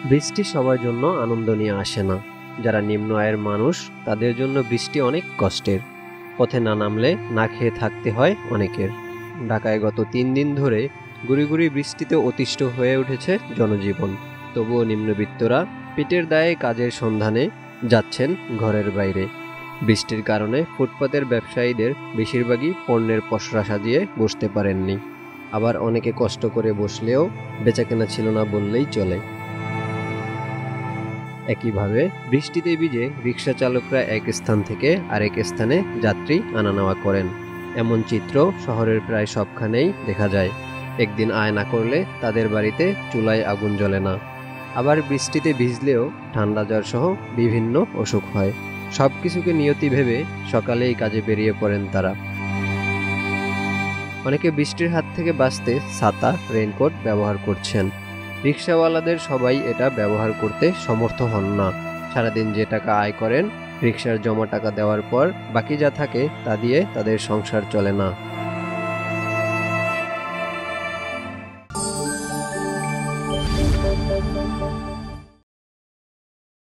বৃষ্টি সবার জন্য আনন্দ নিয়ে আসে না। যারা নিম্ন আয়ের মানুষ তাদের জন্য বৃষ্টি অনেক কষ্টের। পথে না নামলে না খেয়ে থাকতে হয় অনেকের। ঢাকায় গত ৩ দিন ধরে গুঁড়ি গুঁড়ি বৃষ্টিতে অতিষ্ঠ হয়ে উঠেছে জনজীবন। তবুও নিম্নবিত্তরা পেটের দায়ে কাজের সন্ধানে যাচ্ছেন ঘরের বাইরে। বৃষ্টির কারণে ফুটপাতের ব্যবসায়ীদের বেশিরভাগই পণ্যের পসরা সাজিয়ে বসতে পারেননি। আবার অনেকে কষ্ট করে বসলেও বেচাকেনা ছিল না বললেই চলে। একইভাবে বৃষ্টিতে ভিজে রিকশা চালকরা এক স্থান থেকে আরেক স্থানে যাত্রী আনা নেওয়া করেন। এমন চিত্র শহরের প্রায় সবখানেই দেখা যায়। একদিন আয় না করলে তাদের বাড়িতে চুলায় আগুন জ্বলে না। আবার বৃষ্টিতে ভিজলেও ঠান্ডা জ্বর সহ বিভিন্ন অসুখ হয়। সবকিছুকে নিয়তি ভেবে সকালেই কাজে বেরিয়ে পড়েন তারা। অনেকে বৃষ্টির হাত থেকে বাঁচতে ছাতা, রেইনকোট ব্যবহার করছেন। রিকশাওয়ালাদের সবাই এটা ব্যবহার করতে সমর্থ হন না। সারাদিন যে টাকা আয় করেন, রিকশার জমা টাকা দেওয়ার পর বাকি যা থাকে তা দিয়ে তাদের সংসার চলে না।